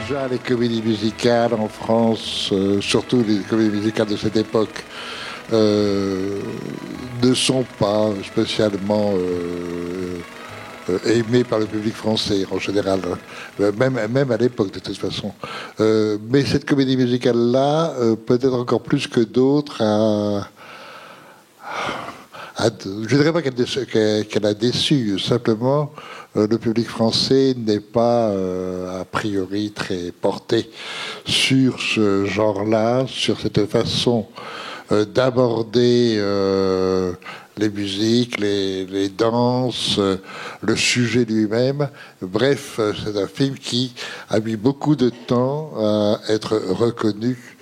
déjà les comédies musicales en France, surtout les comédies musicales de cette époque, ne sont pas spécialement aimées par le public français en général, même à l'époque de toute façon. Mais cette comédie musicale-là, peut-être encore plus que d'autres, je ne dirais pas qu'elle a déçu, simplement le public français n'est pas a priori très porté sur ce genre-là, sur cette façon d'aborder les musiques, les danses, le sujet lui-même. Bref, c'est un film qui a mis beaucoup de temps à être reconnu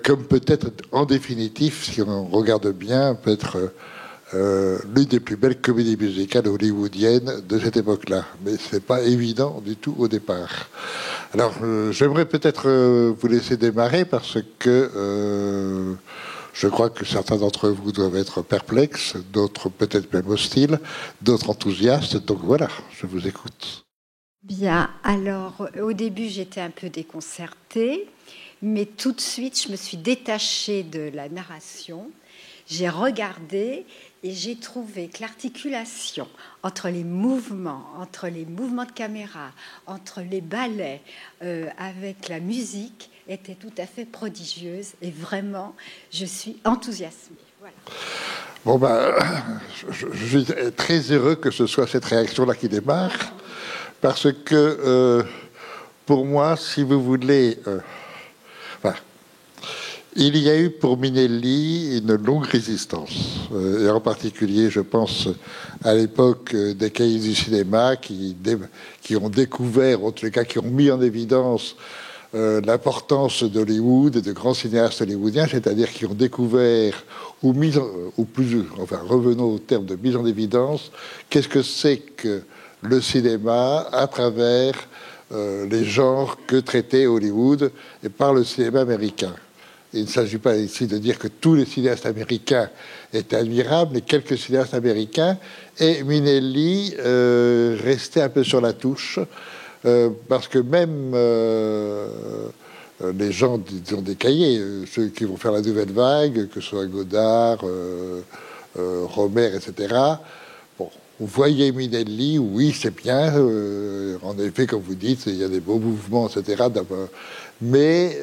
comme peut-être, en définitive, si on regarde bien, peut-être l'une des plus belles comédies musicales hollywoodiennes de cette époque-là. Mais c'est pas évident du tout au départ. Alors, j'aimerais peut-être vous laisser démarrer parce que je crois que certains d'entre vous doivent être perplexes, d'autres peut-être même hostiles, d'autres enthousiastes. Donc voilà, je vous écoute. Bien, alors au début j'étais un peu déconcertée, mais tout de suite je me suis détachée de la narration. J'ai regardé et j'ai trouvé que l'articulation entre les mouvements de caméra, entre les ballets, avec la musique, était tout à fait prodigieuse. Et vraiment, je suis enthousiasmée. Voilà. Bon, je suis très heureux que ce soit cette réaction-là qui démarre, parce que, pour moi, si vous voulez... il y a eu pour Minelli une longue résistance, et en particulier, je pense, à l'époque des cahiers du cinéma qui ont découvert, en tous les cas, qui ont mis en évidence l'importance d'Hollywood et de grands cinéastes hollywoodiens, c'est-à-dire qui ont découvert, revenons au terme de mise en évidence, qu'est-ce que c'est que le cinéma à travers les genres que traitait Hollywood et par le cinéma américain. Il ne s'agit pas ici de dire que tous les cinéastes américains étaient admirables, mais quelques cinéastes américains. Et Minelli restait un peu sur la touche, parce que même les gens, disons, des cahiers, ceux qui vont faire la nouvelle vague, que ce soit Godard, Romer, etc., bon, vous voyez Minelli, oui, c'est bien, en effet, comme vous dites, il y a des beaux mouvements, etc., mais...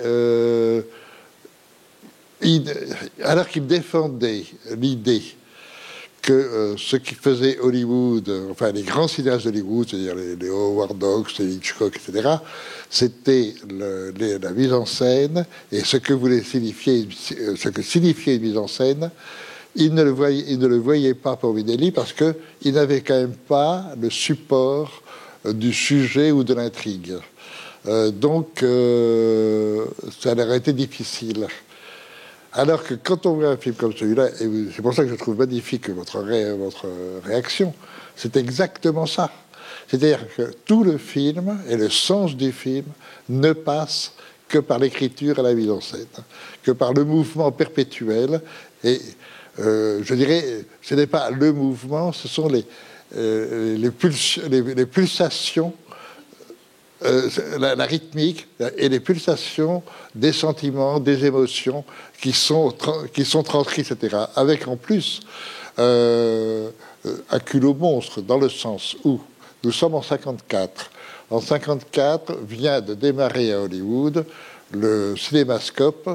alors qu'il défendait l'idée que ce qui faisait Hollywood, enfin les grands cinéastes d'Hollywood, c'est-à-dire les Howard Hawks, les Hitchcock, etc., c'était la mise en scène et ce que signifiait une mise en scène. Il ne le voyait pas pour Minelli parce qu'il n'avait quand même pas le support du sujet ou de l'intrigue. Donc, ça leur a été difficile. Alors que quand on voit un film comme celui-là, et c'est pour ça que je trouve magnifique votre réaction, c'est exactement ça. C'est-à-dire que tout le film et le sens du film ne passe que par l'écriture et la mise en scène, que par le mouvement perpétuel. Et je dirais, ce n'est pas le mouvement, ce sont les pulsations, la rythmique et les pulsations des sentiments, des émotions qui sont transcrits, etc. Avec en plus un culot monstre, dans le sens où nous sommes en 54. En 54 vient de démarrer à Hollywood le cinémascope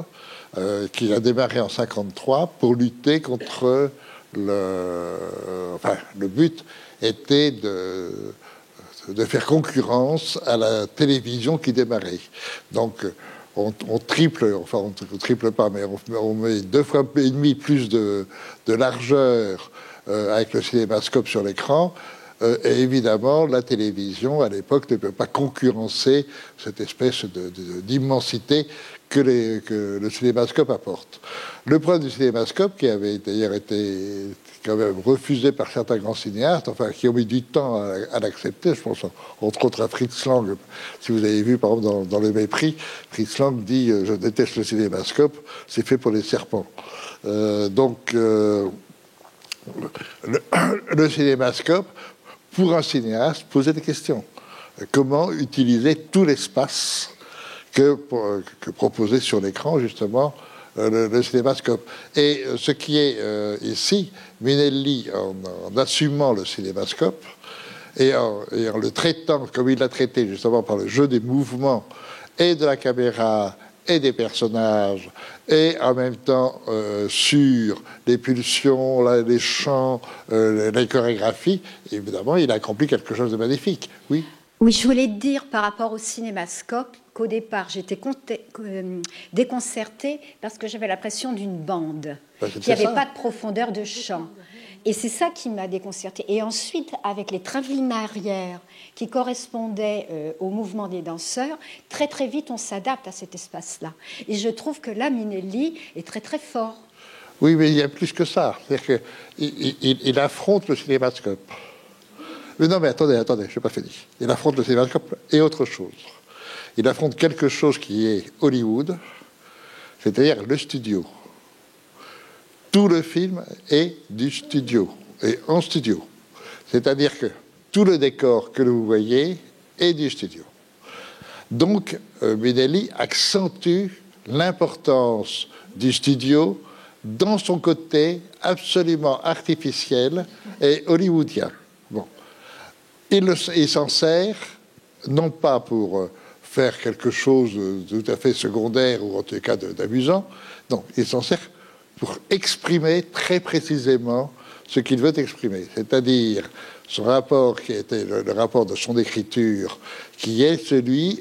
qui a démarré en 53 pour lutter contre le but était de faire concurrence à la télévision qui démarrait. Donc, on triple, enfin, on triple pas, mais on met 2 fois et demi plus de largeur avec le cinémascope sur l'écran. Et évidemment, la télévision, à l'époque, ne peut pas concurrencer cette espèce d'immensité que le cinémascope apporte. Le problème du cinémascope, qui avait d'ailleurs été quand même refusé par certains grands cinéastes, enfin, qui ont mis du temps à l'accepter, je pense entre autres à Fritz Lang. Si vous avez vu, par exemple, dans Le Mépris, Fritz Lang dit « Je déteste le cinémascope, c'est fait pour les serpents ». Donc, le cinémascope, pour un cinéaste, posait des questions. comment utiliser tout l'espace que proposait sur l'écran, justement, le cinémascope. Et ce qui est ici, Minelli, en assumant le cinémascope, et en le traitant comme il l'a traité, justement, par le jeu des mouvements et de la caméra et des personnages, et en même temps sur les pulsions, les chants, les chorégraphies, évidemment, il a accompli quelque chose de magnifique. Oui. Oui, je voulais dire par rapport au cinémascope qu'au départ, j'étais déconcertée parce que j'avais l'impression d'une bande, qu'il n'y avait pas de profondeur de champ. Et c'est ça qui m'a déconcertée. Et ensuite, avec les travelling arrière qui correspondaient au mouvement des danseurs, très très vite, on s'adapte à cet espace-là. Et je trouve que là, Minelli est très très fort. Oui, mais il y a plus que ça. C'est-à-dire qu'il affronte le cinémascope. Mais non, mais attendez, je n'ai pas fini. Il affronte le cinémascope et autre chose. Il affronte quelque chose qui est Hollywood, c'est-à-dire le studio. Tout le film est du studio, et en studio. C'est-à-dire que tout le décor que vous voyez est du studio. Donc, Minelli accentue l'importance du studio dans son côté absolument artificiel et hollywoodien. Bon. Il s'en sert, non pas pour faire quelque chose de tout à fait secondaire ou en tout cas d'amusant, non, il s'en sert pour exprimer très précisément ce qu'il veut exprimer, c'est-à-dire son rapport qui était le rapport de son écriture, qui est celui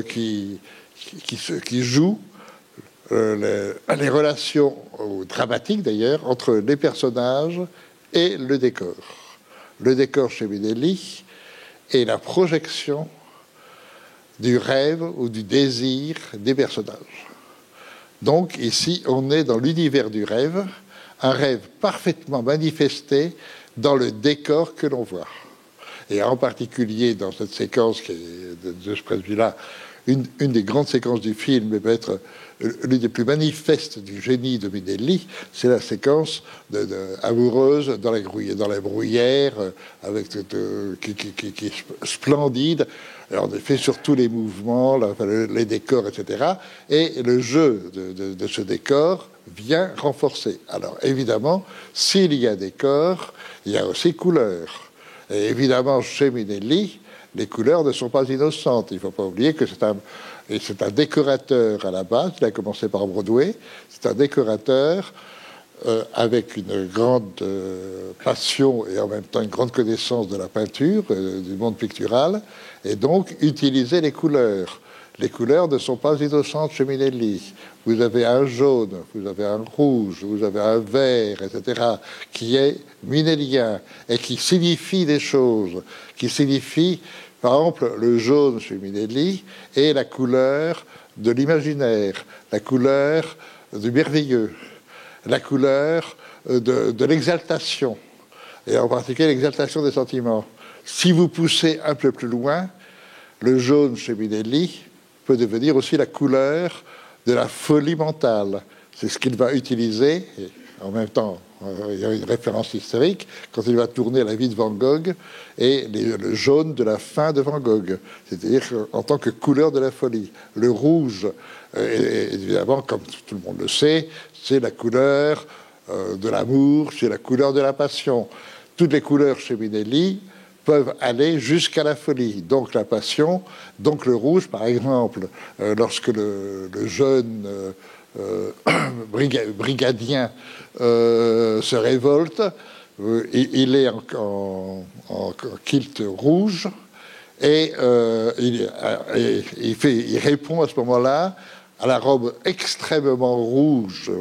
qui joue les relations dramatiques d'ailleurs entre les personnages et le décor. Le décor chez Minelli est la projection du rêve ou du désir des personnages. Donc ici, on est dans l'univers du rêve, un rêve parfaitement manifesté dans le décor que l'on voit. Et en particulier dans cette séquence qui est, de ce point de vue-là, une des grandes séquences du film, et peut-être l'une des plus manifestes du génie de Minelli, c'est la séquence amoureuse dans la bruyère, avec qui est splendide. Alors, en effet, sur tous les mouvements, les décors, etc. Et le jeu de ce décor vient renforcer. Alors, évidemment, s'il y a décor, il y a aussi couleur. Et évidemment, chez Minelli, les couleurs ne sont pas innocentes. Il ne faut pas oublier que c'est un décorateur à la base. Il a commencé par Broadway. C'est un décorateur avec une grande passion et en même temps une grande connaissance de la peinture, du monde pictural, et donc utiliser les couleurs. Les couleurs ne sont pas innocentes chez Minelli. Vous avez un jaune, vous avez un rouge, vous avez un vert, etc., qui est minellien et qui signifie des choses, qui signifie, par exemple, le jaune chez Minelli est la couleur de l'imaginaire, la couleur du merveilleux, la couleur de l'exaltation, et en particulier l'exaltation des sentiments. Si vous poussez un peu plus loin, le jaune chez Minelli peut devenir aussi la couleur de la folie mentale. C'est ce qu'il va utiliser, et en même temps, il y a une référence historique, quand il va tourner La vie de Van Gogh, et le jaune de la fin de Van Gogh, c'est-à-dire en tant que couleur de la folie. Le rouge, évidemment, comme tout le monde le sait, c'est la couleur de l'amour, c'est la couleur de la passion. Toutes les couleurs chez Minelli peuvent aller jusqu'à la folie, donc la passion, donc le rouge, par exemple, lorsque le jeune brigadien se révolte, il est en kilt rouge, et il répond à ce moment-là à la robe extrêmement rouge,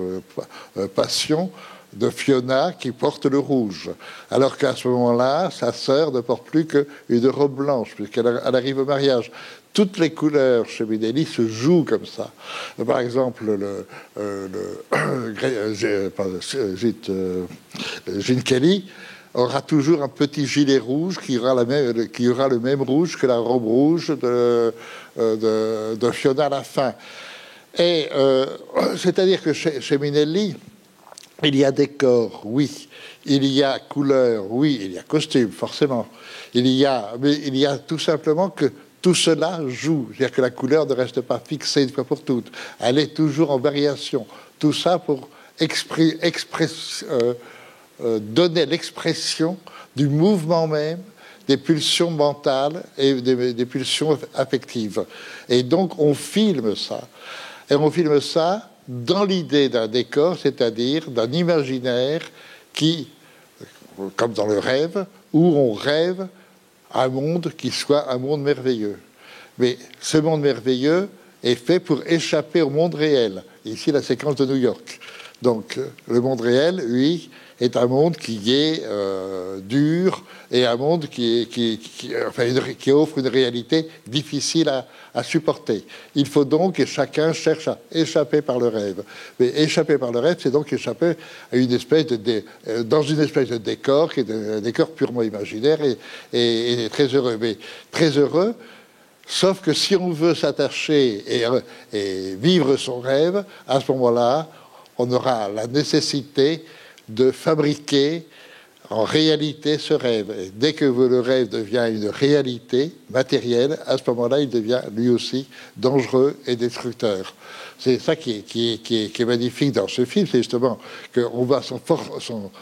passion, de Fiona qui porte le rouge. Alors qu'à ce moment-là, sa sœur ne porte plus qu'une robe blanche, puisqu'elle arrive au mariage. Toutes les couleurs chez Minelli se jouent comme ça. Par exemple, Gene Kelly aura toujours un petit gilet rouge qui aura le même rouge que la robe rouge de Fiona à la fin. Et c'est-à-dire que chez Minelli, Il y a décor, oui. Il y a couleur, oui. Il y a costume, forcément. Mais il y a tout simplement que tout cela joue. C'est-à-dire que la couleur ne reste pas fixée une fois pour toutes. Elle est toujours en variation. Tout ça pour donner l'expression du mouvement même, des pulsions mentales et des pulsions affectives. Et donc on filme ça. Et on filme ça dans l'idée d'un décor, c'est-à-dire d'un imaginaire qui, comme dans le rêve, où on rêve un monde qui soit un monde merveilleux. Mais ce monde merveilleux est fait pour échapper au monde réel. Ici, la séquence de New York. Donc, le monde réel, lui, est un monde qui est dur et un monde qui offre une réalité difficile à supporter. Il faut donc que chacun cherche à échapper par le rêve. Mais échapper par le rêve, c'est donc échapper à une espèce dans une espèce de décor qui est un décor purement imaginaire et très heureux. Mais très heureux, sauf que si on veut s'attacher et vivre son rêve, à ce moment-là, on aura la nécessité de fabriquer en réalité ce rêve. Et dès que le rêve devient une réalité matérielle, à ce moment-là, il devient lui aussi dangereux et destructeur. C'est ça qui est magnifique dans ce film, c'est justement qu'on va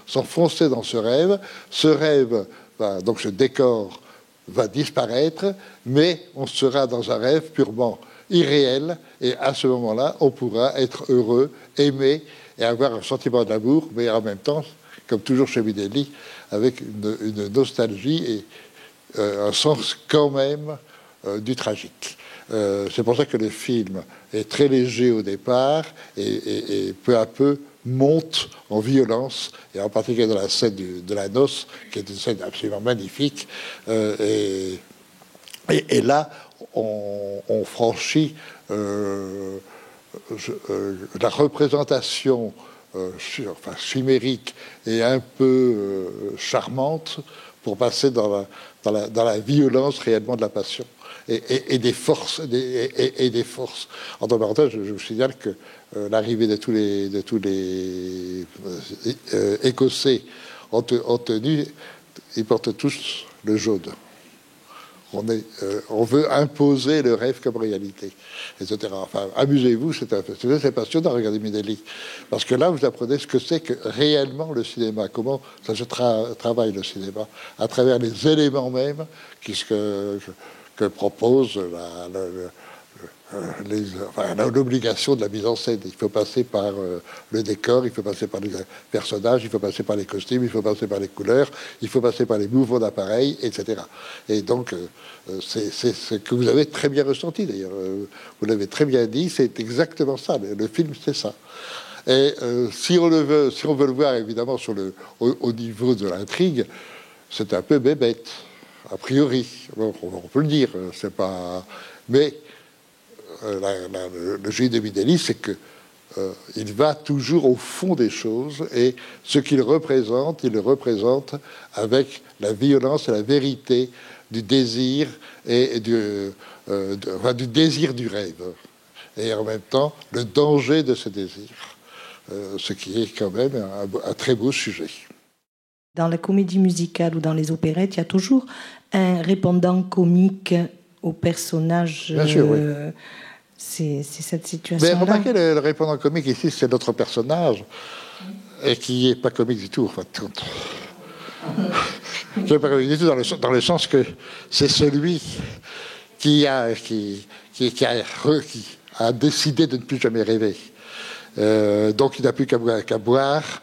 s'enfoncer dans ce rêve. Ce rêve, donc ce décor, va disparaître, mais on sera dans un rêve purement irréel, et à ce moment-là, on pourra être heureux, aimer, et avoir un sentiment d'amour, mais en même temps, comme toujours chez Minelli, avec une nostalgie et un sens quand même du tragique. C'est pour ça que le film est très léger au départ et peu à peu monte en violence, et en particulier dans la scène de la noce, qui est une scène absolument magnifique. Et là, on franchit la représentation chimérique et un peu charmante pour passer dans la violence réellement de la passion et des forces et des forces. En parenthèse, je vous signale que l'arrivée de tous les Écossais en tenue, ils portent tous le jaune. On veut imposer le rêve comme réalité, etc. Enfin, amusez-vous, c'est passionnant, regardez Minelli. Parce que là, vous apprenez ce que c'est que réellement le cinéma, comment ça se travaille le cinéma, à travers les éléments mêmes que propose l'obligation de la mise en scène. Il faut passer par le décor, il faut passer par les personnages, il faut passer par les costumes, il faut passer par les couleurs, il faut passer par les mouvements d'appareil, etc. Et donc, c'est ce que vous avez très bien ressenti, d'ailleurs. Vous l'avez très bien dit, c'est exactement ça. Le film, c'est ça. Et si on veut le voir, évidemment, au niveau de l'intrigue, c'est un peu bébête, a priori. Bon, on peut le dire, c'est pas... Mais... le génie de Minelli, c'est que il va toujours au fond des choses, et ce qu'il représente, il le représente avec la violence et la vérité du désir et du désir du rêve, et en même temps le danger de ce désir, ce qui est quand même un très beau sujet. Dans la comédie musicale ou dans les opérettes, il y a toujours un répondant comique au personnage. Bien sûr, oui. C'est cette situation-là. Mais remarquez, le répondant comique ici, c'est notre personnage, et qui n'est pas comique du tout, en fait. Qui n'est pas comique du tout dans le sens que c'est celui qui a décidé de ne plus jamais rêver. Donc il n'a plus qu'à boire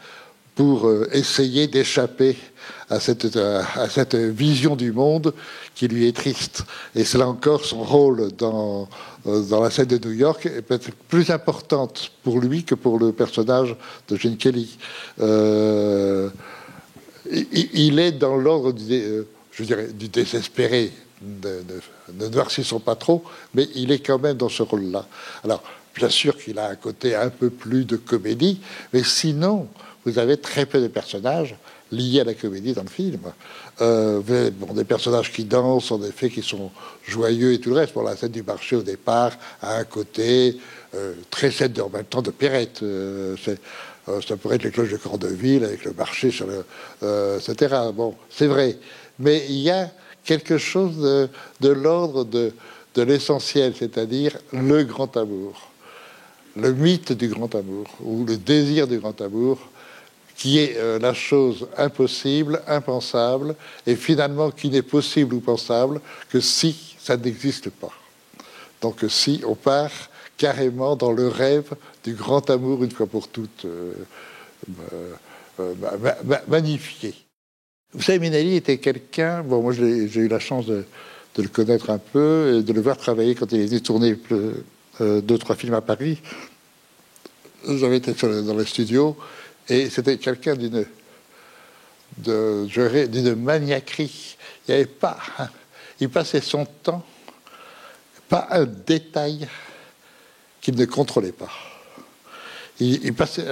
pour essayer d'échapper à cette vision du monde qui lui est triste. Et c'est là encore son rôle dans la scène de New York est peut-être plus importante pour lui que pour le personnage de Gene Kelly. Il est dans l'ordre du désespéré, ne noircissons pas trop, mais il est quand même dans ce rôle-là. Alors, bien sûr qu'il a un côté un peu plus de comédie, mais sinon, vous avez très peu de personnages liés à la comédie dans le film. Des personnages qui dansent, en effet, qui sont joyeux et tout le reste. Pour la scène du marché, au départ, a un côté très scène en même temps de Perrette. Ça pourrait être les cloches de Cordeville avec le marché sur etc. Bon, c'est vrai. Mais il y a quelque chose de l'ordre de l'essentiel, c'est-à-dire le grand amour, le mythe du grand amour, ou le désir du grand amour, qui est la chose impossible, impensable, et finalement qui n'est possible ou pensable que si ça n'existe pas. Donc si on part carrément dans le rêve du grand amour une fois pour toutes magnifié. Vous savez, Minelli était quelqu'un, bon, moi j'ai eu la chance de le connaître un peu, et de le voir travailler quand il est venu tourner 2-3 films à Paris. J'avais été dans les studios, et c'était quelqu'un d'une maniaquerie. Il n'y avait pas... Il passait son temps, pas un détail qu'il ne contrôlait pas. Il passait,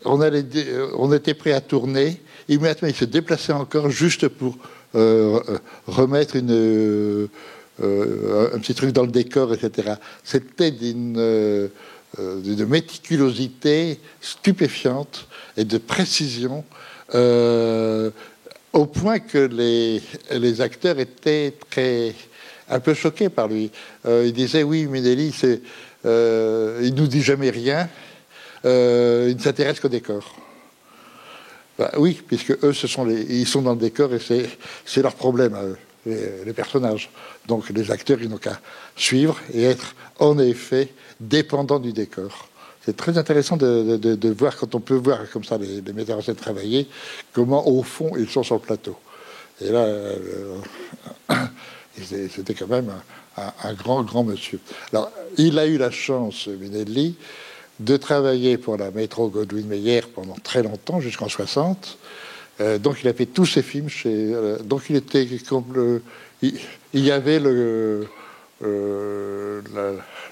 on était prêt à tourner, immédiatement il se déplaçait encore juste pour remettre un petit truc dans le décor, etc. C'était d'une méticulosité stupéfiante et de précision, au point que les acteurs étaient un peu choqués par lui. Ils disaient, oui, Minelli, il nous dit jamais rien, il ne s'intéresse qu'au décor. Bah, oui, puisque eux, ils sont dans le décor et c'est leur problème à eux, les personnages. Donc les acteurs, ils n'ont qu'à suivre et être en effet dépendants du décor. C'est très intéressant de voir, quand on peut voir comme ça les metteurs en scène travailler, comment au fond ils sont sur le plateau. Et là, c'était quand même un grand monsieur. Alors, il a eu la chance, Minelli, de travailler pour la Metro-Goldwyn-Mayer pendant très longtemps, jusqu'en 60. Donc il a fait tous ses films donc il était comme il y avait je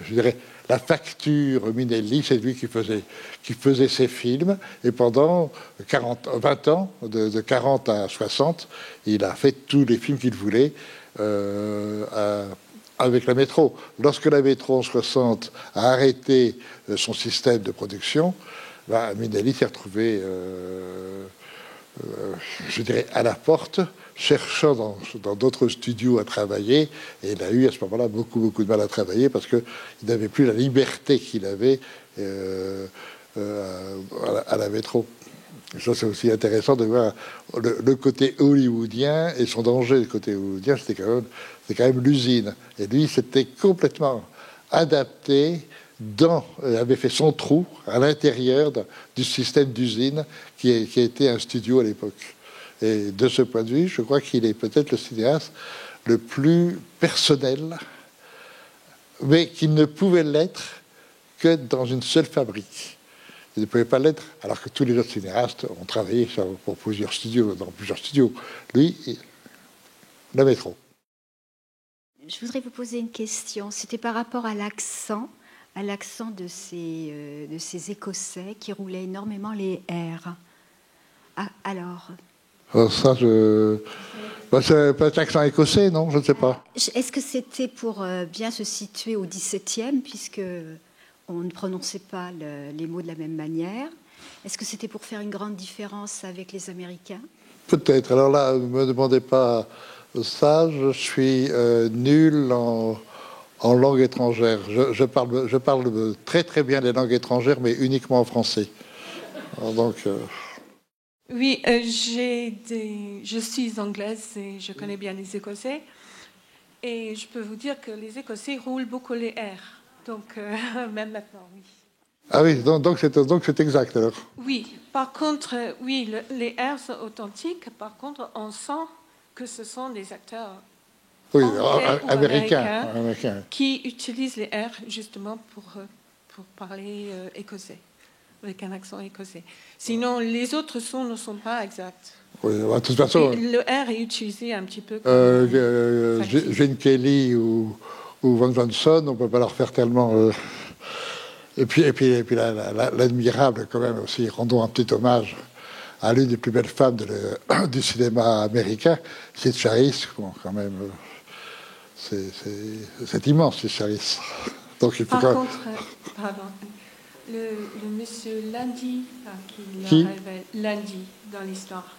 dirais la facture Minelli, c'est lui qui faisait ses films, et pendant 20 ans, de 40 à 60, il a fait tous les films qu'il voulait avec la Métro. Lorsque la Métro en 60 a arrêté son système de production, Minelli s'est retrouvé, je dirais, à la porte, cherchant dans d'autres studios à travailler, et il a eu à ce moment-là beaucoup de mal à travailler parce qu'il n'avait plus la liberté qu'il avait à la Métro. Et ça, c'est aussi intéressant de voir le côté hollywoodien et son danger. Le côté hollywoodien, c'était quand même l'usine. Et lui, s'était complètement adapté avait fait son trou à l'intérieur du système d'usine qui a été un studio à l'époque. Et de ce point de vue, je crois qu'il est peut-être le cinéaste le plus personnel, mais qu'il ne pouvait l'être que dans une seule fabrique. Il ne pouvait pas l'être, alors que tous les autres cinéastes ont travaillé pour plusieurs studios, dans plusieurs studios. Lui, la Métro. Je voudrais vous poser une question. C'était par rapport à l'accent de ces Écossais qui roulaient énormément les R. Ah, alors ça, c'est pas un accent écossais, non? Je ne sais pas. Est-ce que c'était pour bien se situer au XVIIe, puisque on ne prononçait pas les mots de la même manière? Est-ce que c'était pour faire une grande différence avec les Américains? Peut-être. Alors là, ne me demandez pas ça. Je suis nul en langue étrangère. Je parle très très bien les langues étrangères, mais uniquement en français. Alors donc... Oui, je suis anglaise et je connais bien les Écossais. Et je peux vous dire que les Écossais roulent beaucoup les R. Donc, même maintenant, oui. Ah oui, donc c'est exact alors. Oui, par contre, oui, les R sont authentiques. Par contre, on sent que ce sont des acteurs américains qui utilisent les R justement pour parler écossais, avec un accent écossais. Sinon, les autres sons ne sont pas exacts. Oui, de toute façon, le R est utilisé un petit peu comme... Gene Kelly ou Van Johnson, on ne peut pas leur faire tellement... Et puis l'admirable, quand même, aussi, rendons un petit hommage à l'une des plus belles femmes du cinéma américain, c'est Charisse, bon, quand même... c'est immense, c'est Charisse. Donc, il faut Par contre, pardon, Le monsieur Lundy, Qui le révèle, Lundy dans l'histoire.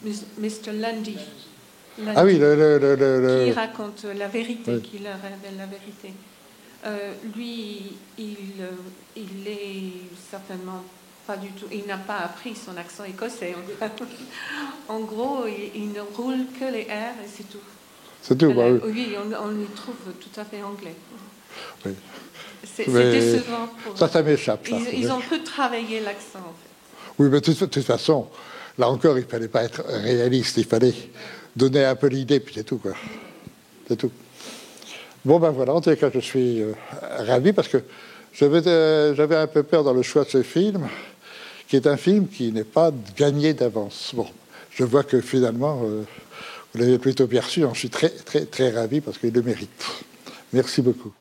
Mr. Lundy. Ah oui, qui raconte la vérité, qui leur révèle la vérité. Lui, il est certainement pas du tout. Il n'a pas appris son accent écossais. En gros, il ne roule que les R et c'est tout. C'est tout. Bah, oui, oui, on lui trouve tout à fait anglais. Oui. C'est décevant pour ça m'échappe. Ils ont peu travaillé l'accent, en fait. Oui, mais de toute façon, là encore, il ne fallait pas être réaliste. Il fallait donner un peu l'idée, puis c'est tout, quoi. C'est tout. Bon, ben voilà, en tout cas, je suis ravi parce que j'avais un peu peur dans le choix de ce film, qui est un film qui n'est pas gagné d'avance. Bon, je vois que finalement, vous l'avez plutôt bien reçu. Je suis très, très, très ravi parce qu'il le mérite. Merci beaucoup.